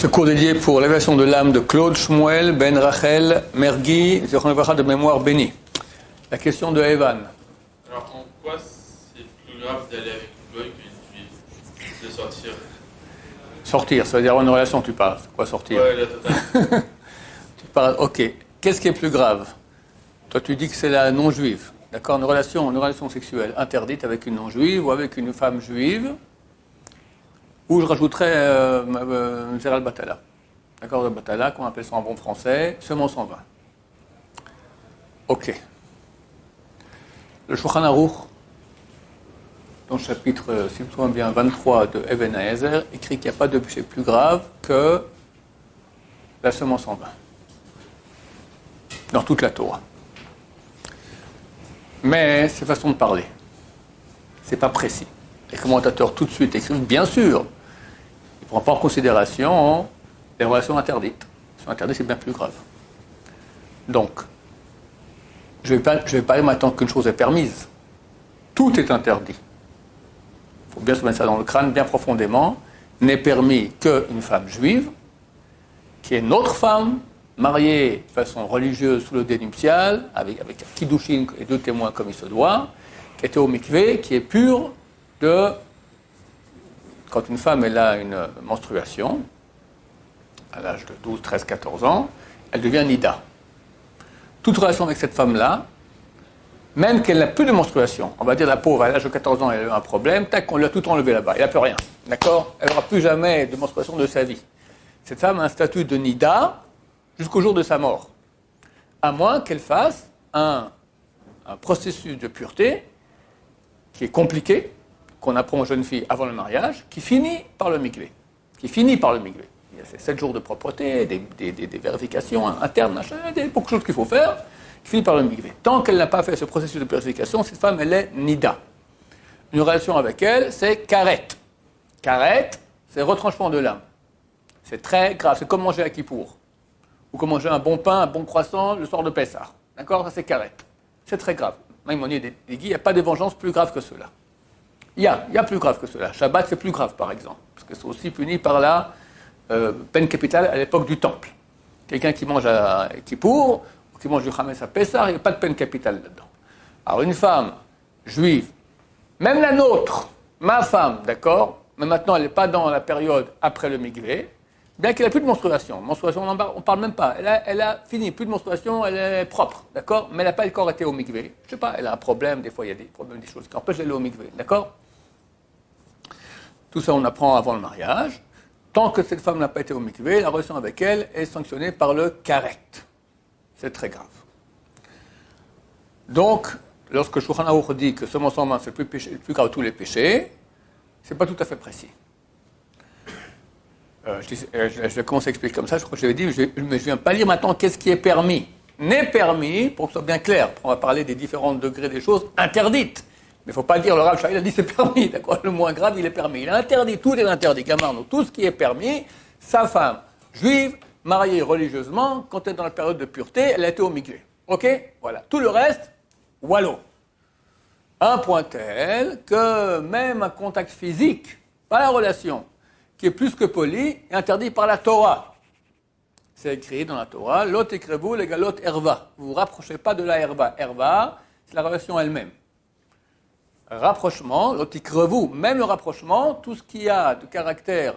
Ce cours dédié pour l'élévation de l'âme de Claude Shmuel Ben Rachel Mergui, de mémoire bénie. La question de Evan. Alors, en quoi c'est plus grave d'aller avec une goy qu'une juive? De sortir. Sortir, ça veut dire avoir une relation, tu parles. C'est quoi sortir? Ouais, la totale. Tu parles, ok. Qu'est-ce qui est plus grave? Toi, tu dis que c'est la non-juive. D'accord? Une relation sexuelle interdite avec une non-juive ou avec une femme juive. Ou je rajouterais Zeral Batala. D'accord, le Batala, qu'on appelle ça en bon français, semence en vin. Ok. Le Shulchan Aruch, dans le chapitre, si je me souviens bien, 23 de Even Haezer, écrit qu'il n'y a pas de péché plus grave que la semence en vin. Dans toute la Torah. Mais c'est façon de parler. C'est pas précis. Les commentateurs tout de suite écrivent, bien sûr, ils ne prennent pas en considération les relations interdites. Les relations interdites, c'est bien plus grave. Donc, je vais parler maintenant qu'une chose est permise. Tout est interdit. Il faut bien se mettre ça dans le crâne, bien profondément. N'est permis qu'une femme juive, qui est notre femme, mariée de façon religieuse sous le dé nuptial, avec un kiddushin et 2 témoins comme il se doit, qui était au mikvé, qui est pure de... Quand une femme elle a une menstruation, à l'âge de 12, 13, 14 ans, elle devient nida. Toute relation avec cette femme-là, même qu'elle n'a plus de menstruation, on va dire la pauvre, à l'âge de 14 ans, elle a eu un problème, tac, on lui a tout enlevé là-bas, elle n'a plus rien. D'accord? Elle n'aura plus jamais de menstruation de sa vie. Cette femme a un statut de nida jusqu'au jour de sa mort. À moins qu'elle fasse un processus de pureté qui est compliqué, qu'on apprend aux jeunes filles avant le mariage, qui finit par le mikvé. Il y a ces 7 jours de propreté, des vérifications internes, machin, beaucoup de choses qu'il faut faire, qui finit par le mikvé. Tant qu'elle n'a pas fait ce processus de purification, cette femme, elle est nida. Une relation avec elle, c'est karet. Karet, c'est retranchement de l'âme. C'est très grave, c'est comme manger à Kippour. Ou comme manger un bon pain, un bon croissant le soir de Pessah. D'accord? Ça, c'est karet. C'est très grave. Maïmonide dit, il n'y a pas de vengeance plus grave que cela. Il y a plus grave que cela. Shabbat, c'est plus grave, par exemple. Parce que c'est aussi puni par la peine capitale à l'époque du temple. Quelqu'un qui mange à Kippour, ou qui mange du Hametz à Pessah, il n'y a pas de peine capitale là-dedans. Alors, une femme juive, même la nôtre, ma femme, d'accord, mais maintenant, elle n'est pas dans la période après le mikvé, bien qu'elle n'ait plus de menstruation. Menstruation, on ne parle même pas. Elle a fini, plus de menstruation, elle est propre, d'accord, mais elle n'a pas encore été au mikvé. Je ne sais pas, elle a un problème, des fois, il y a des problèmes, des choses qui empêchent d'aller au mikvé, d'accord? Tout ça, on apprend avant le mariage. Tant que cette femme n'a pas été au mikvé, la relation avec elle est sanctionnée par le karet. C'est très grave. Donc, lorsque Shulchan Aruch dit que semence en main, c'est le plus grave de tous les péchés, ce n'est pas tout à fait précis. Je vais commencer à expliquer comme ça, je crois que j'avais dit, mais je ne viens pas lire maintenant qu'est-ce qui est permis. N'est permis, pour que ce soit bien clair, on va parler des différents degrés des choses interdites. Mais il ne faut pas dire le Rav Shah, il a dit c'est permis, d'accord? Le moins grave, il est permis. Il est interdit, tout est interdit, Gamarno. Tout ce qui est permis, sa femme, juive, mariée religieusement, quand elle est dans la période de pureté, elle a été au mikvé. Ok? Voilà. Tout le reste, wallo. Un point tel que même un contact physique, pas la relation, qui est plus que poli, est interdit par la Torah. C'est écrit dans la Torah, lot ekrevu legalot erva. Vous ne vous rapprochez pas de la erva. Erva, c'est la relation elle-même. Rapprochement, l'otikrevu, même le rapprochement, tout ce qui a de caractère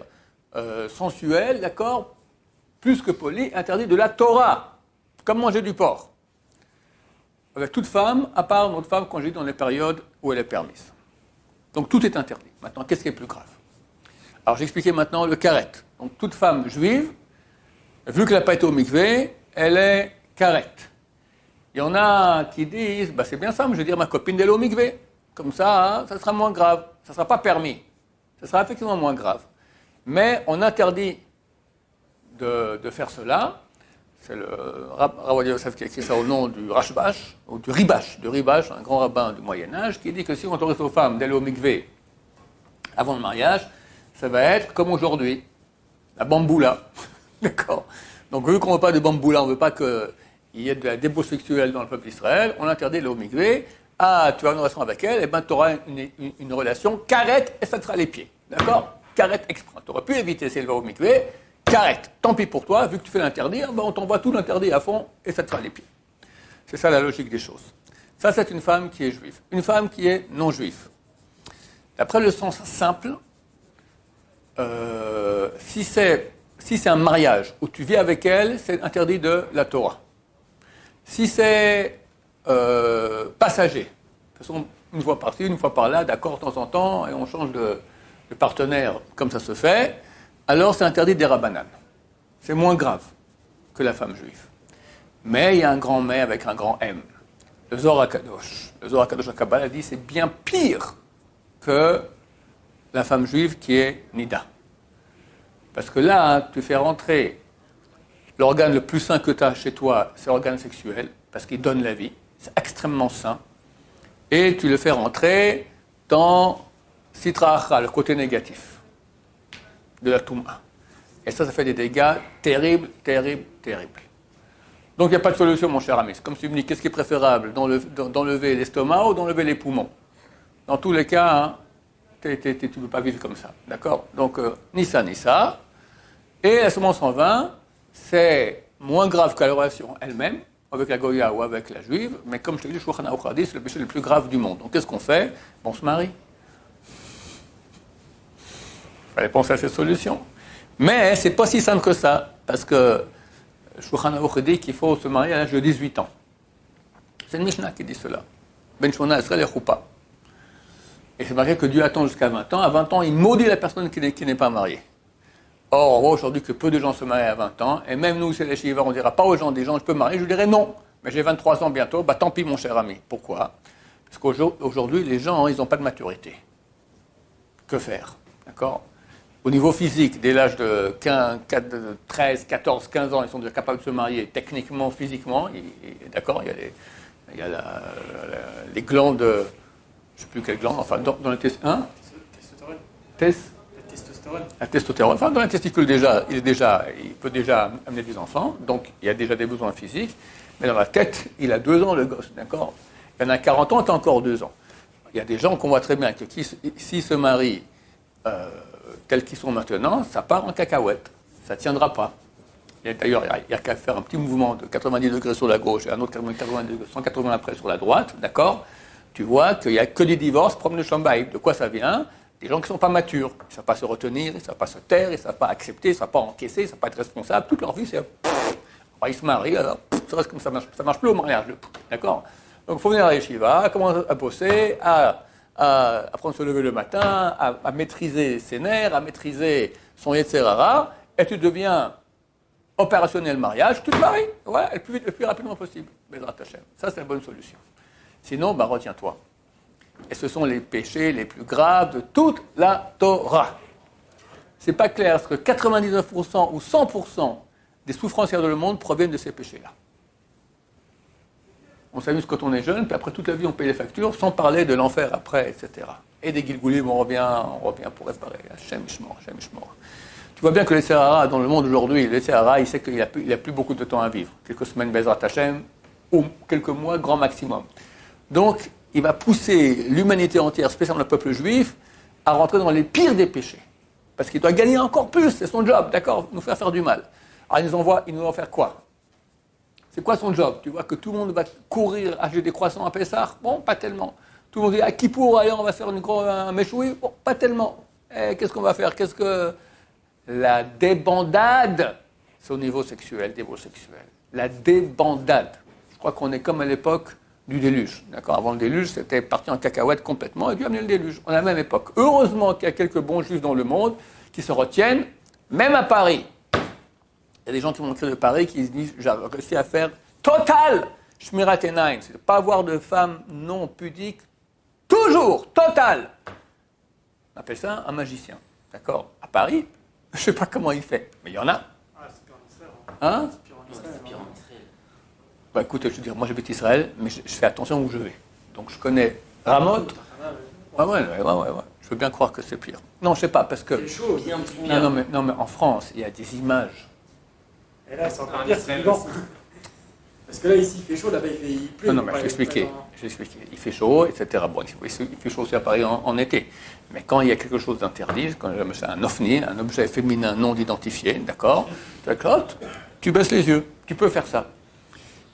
sensuel, d'accord, plus que poli, interdit de la Torah, comme manger du porc. Avec toute femme, à part notre femme conjuguée dans les périodes où elle est permise. Donc tout est interdit. Maintenant, qu'est-ce qui est plus grave? Alors j'expliquais maintenant le karet. Donc toute femme juive, vu qu'elle n'a pas été au mikvé, elle est karet. Il y en a qui disent, c'est bien ça, mais je vais dire ma copine d'elle au mikvé. Comme ça, ça sera moins grave. Ça ne sera pas permis. Ça sera effectivement moins grave. Mais on interdit de faire cela. C'est le Rav Yosef qui a écrit ça au nom du Rashbash, ou du Ribash, un grand rabbin du Moyen-Âge, qui dit que si on autorise aux femmes d'aller au mikvé avant le mariage, ça va être comme aujourd'hui, la bamboula. D'accord? Donc, vu qu'on ne veut pas de bamboula, on ne veut pas qu'il y ait de la débauche sexuelle dans le peuple d'Israël, on interdit d'aller au mikvé. Ah, tu as une relation avec elle, et tu auras une relation karet et ça te sera les pieds. D'accord? Karet exprès. Tu aurais pu éviter si elle va au mikvé, Qu'arrête, tant pis pour toi, vu que tu fais l'interdit, ben on t'envoie tout l'interdit à fond et ça te fera les pieds. C'est ça la logique des choses. Ça, c'est une femme qui est juive. Une femme qui est non juive. D'après le sens simple, si c'est un mariage où tu vis avec elle, c'est interdit de la Torah. Si c'est passager, de toute façon, une fois par-ci, une fois par-là, d'accord, de temps en temps, et on change de partenaire comme ça se fait, alors c'est interdit des rabbanan. C'est moins grave que la femme juive. Mais il y a un grand mais avec un grand M. Le Zohar HaKadosh. Le Zohar HaKadosh à Kabbalah dit c'est bien pire que la femme juive qui est Nida. Parce que là, tu fais rentrer l'organe le plus sain que tu as chez toi, c'est l'organe sexuel, parce qu'il donne la vie. C'est extrêmement sain. Et tu le fais rentrer dans Sitra Achra, le côté négatif de la Touma. Et ça fait des dégâts terribles, terribles, terribles. Donc il n'y a pas de solution, mon cher ami. C'est comme si tu me dis, qu'est-ce qui est préférable, d'enlever l'estomac ou d'enlever les poumons? Dans tous les cas, hein, tu ne peux pas vivre comme ça. D'accord? Donc, ni ça, ni ça. Et la semence en vin, c'est moins grave que la relation elle-même, avec la Goya ou avec la Juive, mais comme je te dis, Shulchan Aruch dit, c'est le péché le plus grave du monde. Donc qu'est-ce qu'on fait? On se marie. Il fallait penser à cette solution. Mais c'est pas si simple que ça, parce que Shulchan Aruch dit qu'il faut se marier à l'âge de 18 ans. C'est une Mishnah qui dit cela. Ben Shona Esrel et Choupa. Et c'est marqué que Dieu attend jusqu'à 20 ans. À 20 ans, il maudit la personne qui n'est pas mariée. Or, on voit aujourd'hui que peu de gens se marient à 20 ans. Et même nous, chez les Shiva, on ne dira pas aux gens, je peux me marier. Je dirais non. Mais j'ai 23 ans bientôt. Bah tant pis, mon cher ami. Pourquoi? Parce qu'aujourd'hui, les gens, ils n'ont pas de maturité. Que faire? D'accord? Au niveau physique, dès l'âge de 13, 14, 15 ans, ils sont déjà capables de se marier techniquement, physiquement. D'accord? Il y a les glandes, je ne sais plus quelles glandes, enfin, dans les testicules. Hein? La testostérone. Enfin, dans les testicules, déjà, il peut déjà amener des enfants, donc il y a déjà des besoins physiques. Mais dans la tête, il a 2 ans, le gosse, d'accord? Il y en a 40 ans, tu as encore 2 ans. Il y a des gens qu'on voit très bien que s'ils se marient tels qu'ils sont maintenant, ça part en cacahuète. Ça ne tiendra pas. D'ailleurs, il n'y a qu'à faire un petit mouvement de 90 degrés sur la gauche et un autre 180 après sur la droite, d'accord? Tu vois qu'il n'y a que des divorces, problème de Shambaï. De quoi ça vient? Des gens qui ne sont pas matures. Ils ne savent pas se retenir, ils ne savent pas se taire, ils ne savent pas accepter, ils ne savent pas encaisser, ils ne savent pas être responsables. Toute leur vie, c'est... ils se marient, alors ça reste comme ça ne marche plus au mariage. D'accord? Donc il faut venir à l'Yeshiva, commencer à bosser, à apprendre à se lever le matin, à maîtriser ses nerfs, à maîtriser son Yetzerara, et tu deviens opérationnel mariage, tu te maries, ouais, le plus rapidement possible. Bezrat Hashem. Ça, c'est la bonne solution. Sinon, retiens-toi. Et ce sont les péchés les plus graves de toute la Torah. C'est pas clair, parce que 99% ou 100% des souffrances dans le monde proviennent de ces péchés-là. On s'amuse quand on est jeune, puis après toute la vie on paye les factures, sans parler de l'enfer après, etc. Et des Gilgoulim, on revient pour réparer. Hashem Ishmor, Hashem Ishmor. Tu vois bien que le Sahara, dans le monde aujourd'hui, le Sahara, il sait qu'il n'a plus beaucoup de temps à vivre. Quelques semaines, Bezrat Hashem, ou quelques mois, grand maximum. Donc, il va pousser l'humanité entière, spécialement le peuple juif, à rentrer dans les pires des péchés. Parce qu'il doit gagner encore plus, c'est son job, d'accord, nous faire du mal. Alors, il nous envoie faire quoi? C'est quoi son job? Tu vois que tout le monde va courir, acheter des croissants à Pessah? Bon, pas tellement. Tout le monde dit, à Kippour, allez, on va faire un méchoui? Bon, pas tellement. Qu'est-ce qu'on va faire? La débandade, c'est au niveau sexuel, dévot-sexuel. La débandade. Je crois qu'on est comme à l'époque du déluge. D'accord? Avant le déluge, c'était parti en cacahuète complètement, et Dieu a amené le déluge. On est à la même époque. Heureusement qu'il y a quelques bons juifs dans le monde qui se retiennent, même à Paris. Il y a des gens qui vont écrire de Paris qui se disent, j'ai réussi à faire total Shmirat Enaim. C'est de ne pas avoir de femmes non pudiques, toujours, total. On appelle ça un magicien. D'accord? À Paris, je ne sais pas comment il fait, mais il y en a. Ah, c'est pire en Israël. Hein? C'est pire en Israël. Écoute, je veux dire, moi j'habite Israël, mais je fais attention où je vais. Donc je connais Ramoth. Ouais. Je veux bien croire que c'est pire. Non, je ne sais pas, parce que... C'est chaud. Non, mais en France, il y a des images. Et là, c'est encore pire, c'est vivant. Parce que là, ici, il fait chaud, là-bas, il pleut. Non, mais je t'expliquais. Il fait chaud, etc. Bon, il fait chaud aussi à Paris en été. Mais quand il y a quelque chose d'interdit, quand c'est un ovni, un objet féminin non identifié, d'accord, tu baisses les yeux. Tu peux faire ça.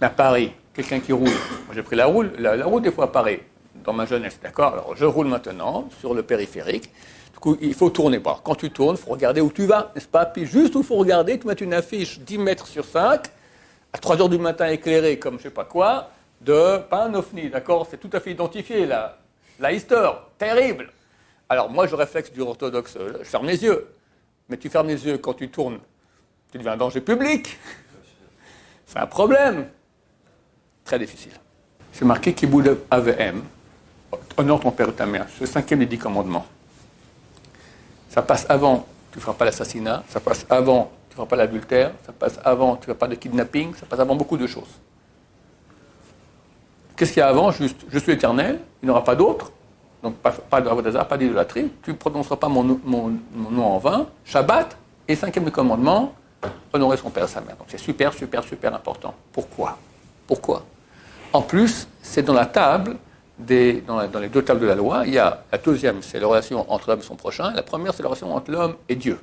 Mais à Paris, quelqu'un qui roule, moi j'ai pris la route des fois à Paris, dans ma jeunesse, d'accord. Alors je roule maintenant sur le périphérique. Du coup, il faut tourner. Bon, quand tu tournes, il faut regarder où tu vas, n'est-ce pas? Puis juste où il faut regarder, tu mets une affiche 10 mètres sur 5, à 3 heures du matin éclairée comme je sais pas quoi, pas un ovni, d'accord? C'est tout à fait identifié, la Easter, terrible. Alors moi, je réflexe du orthodoxe, je ferme les yeux. Mais tu fermes les yeux quand tu tournes, tu deviens un danger public. C'est un problème. Très difficile. J'ai marqué Kibud AVM, honore ton père et ta mère, c'est le 5e des 10 commandements. Ça passe avant, tu ne feras pas l'assassinat, ça passe avant, tu ne feras pas l'adultère, ça passe avant, tu ne feras pas de kidnapping, ça passe avant beaucoup de choses. Qu'est-ce qu'il y a avant? Juste, je suis éternel, il n'y en aura pas d'autre, donc pas d'avodah, pas d'idolâtrie, tu ne prononceras pas mon nom en vain, Shabbat, et 5e commandement, honorer son père et sa mère. Donc c'est super, super, super important. Pourquoi? En plus, c'est dans la table, dans les 2 tables de la loi, il y a la deuxième, c'est la relation entre l'homme et son prochain, la première, c'est la relation entre l'homme et Dieu.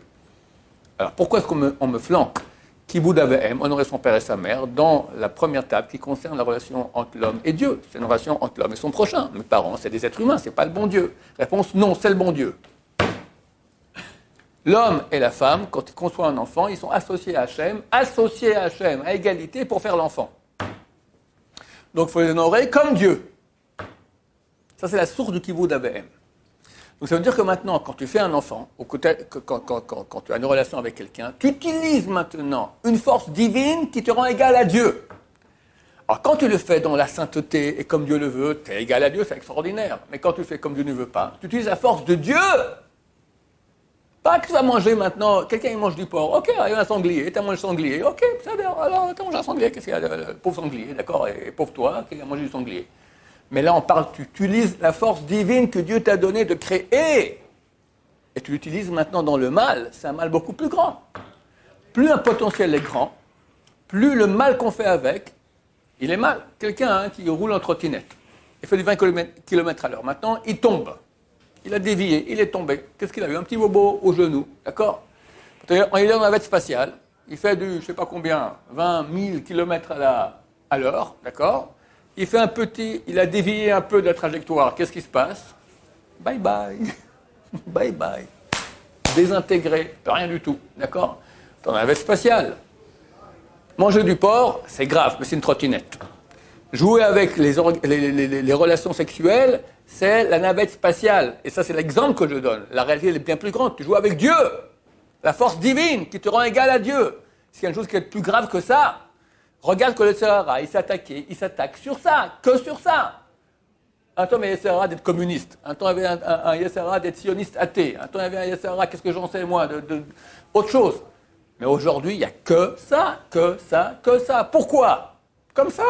Alors pourquoi est-ce qu'on me flanque Kibud AVM, honorer son père et sa mère, dans la première table qui concerne la relation entre l'homme et Dieu? C'est une relation entre l'homme et son prochain. Mes parents, c'est des êtres humains, c'est pas le bon Dieu. Réponse, non, c'est le bon Dieu. L'homme et la femme, quand ils conçoivent un enfant, ils sont associés à Hachem, à égalité pour faire l'enfant. Donc il faut les honorer comme Dieu. Ça, c'est la source du Kibud AVM. Donc ça veut dire que maintenant, quand tu fais un enfant, ou quand tu as une relation avec quelqu'un, tu utilises maintenant une force divine qui te rend égal à Dieu. Alors quand tu le fais dans la sainteté et comme Dieu le veut, tu es égal à Dieu, c'est extraordinaire. Mais quand tu le fais comme Dieu ne veut pas, tu utilises la force de Dieu. Pas que tu vas manger maintenant, quelqu'un il mange du porc, ok, il y a un sanglier, tu as mangé le sanglier, ok, ça va, alors tu as mangé un sanglier, qu'est-ce qu'il y a, le pauvre sanglier, d'accord, et pauvre toi qui a mangé du sanglier. Mais là on parle, tu utilises la force divine que Dieu t'a donnée de créer, et tu l'utilises maintenant dans le mal, c'est un mal beaucoup plus grand. Plus un potentiel est grand, plus le mal qu'on fait avec, il est mal. Quelqu'un qui roule en trottinette, il fait du 20 km à l'heure, maintenant il tombe. Il a dévié, il est tombé. Qu'est-ce qu'il a eu? Un petit bobo au genou, d'accord? Il est dans la navette spatiale, il fait du, je ne sais pas combien, 20 000 km à l'heure, d'accord? Il a dévié un peu de la trajectoire. Qu'est-ce qui se passe? Bye bye. Bye bye. Désintégré, rien du tout, d'accord? Dans la navette spatiale. Manger du porc, c'est grave, mais c'est une trottinette. Jouer avec les relations sexuelles, c'est la navette spatiale. Et ça, c'est l'exemple que je donne. La réalité, elle est bien plus grande. Tu joues avec Dieu. La force divine qui te rend égal à Dieu. S'il y a une chose qui est plus grave que ça, regarde que le Sahara, il s'attaque sur ça, que sur ça. Un temps, il y avait un Sahara d'être communiste. Un temps, il y avait un Sahara d'être sioniste athée. Un temps, il y avait un Sahara, qu'est-ce que j'en sais, moi, autre chose. Mais aujourd'hui, il n'y a que ça, que ça, que ça. Pourquoi? Comme ça?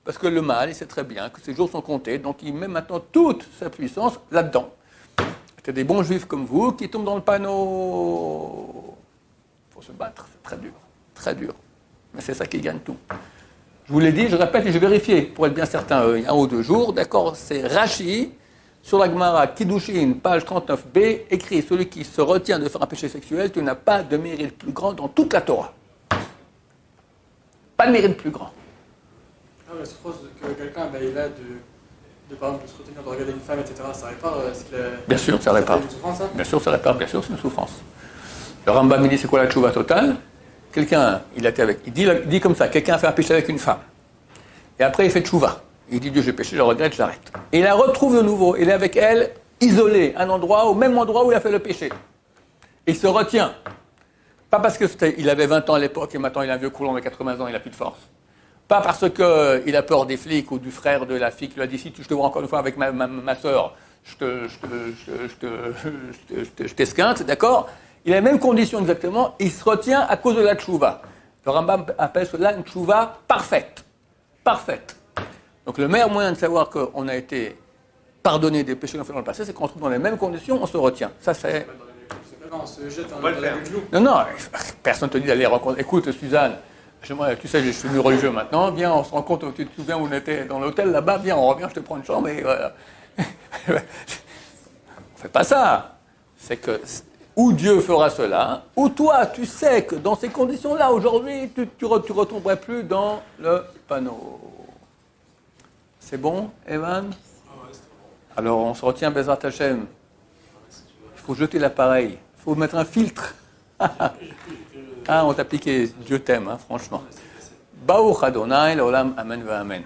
Parce que le mal, il sait très bien que ses jours sont comptés, donc il met maintenant toute sa puissance là-dedans. C'est des bons juifs comme vous qui tombent dans le panneau. Il faut se battre, c'est très dur, très dur. Mais c'est ça qui gagne tout. Je vous l'ai dit, je répète et je vérifie, pour être bien certain, il y a 1 ou 2 jours, d'accord, c'est Rashi, sur la Gemara, Kiddushin, page 39b, écrit, celui qui se retient de faire un péché sexuel, tu n'as pas de mérite plus grand dans toute la Torah. Pas de mérite plus grand. La souffrance que quelqu'un il a de par exemple de se retenir de regarder une femme, etc., ça répare ce qu'il a. Bien sûr, ça répare. C'est une souffrance, ça? Bien sûr, ça répare, bien sûr, c'est une souffrance. Le Rambam, il dit c'est quoi la tchouva totale? Quelqu'un, il dit comme ça, quelqu'un a fait un péché avec une femme. Et après, il fait tchouva. Il dit Dieu, j'ai péché, je regrette, j'arrête. Et il la retrouve de nouveau. Il est avec elle, isolé, au même endroit où il a fait le péché. Et il se retient. Pas parce qu'il avait 20 ans à l'époque et maintenant il a un vieux coulon de 80 ans, il n'a plus de force. Pas parce qu'il a peur des flics ou du frère de la fille qui lui a dit si je te vois encore une fois avec ma soeur, je t'esquinte, d'accord? Il a les mêmes conditions exactement, il se retient à cause de la tchouva. Le Rambam appelle cela une tchouva parfaite. Parfaite. Donc le meilleur moyen de savoir qu'on a été pardonné des péchés qu'on a fait dans le passé, c'est qu'on se trouve dans les mêmes conditions, on se retient. Ça c'est... On se jette va le faire. avec l'eau. Non, personne ne te dit d'aller rencontrer. Écoute, Suzanne, Tu sais, je suis venu religieux maintenant. Viens, on se rend compte, tu te souviens où on était dans l'hôtel là-bas. Viens, on revient, je te prends une chambre et voilà. On ne fait pas ça. C'est que ou Dieu fera cela, ou toi, tu sais que dans ces conditions-là, aujourd'hui, tu retomberais plus dans le panneau. C'est bon, Evan? Alors, on se retient, Bezrat Hashem. Il faut jeter l'appareil. Il faut mettre un filtre. Ah, on t'a piqué. Dieu t'aime, hein, franchement. Baruch Adonai, l'olam, amen, va amen.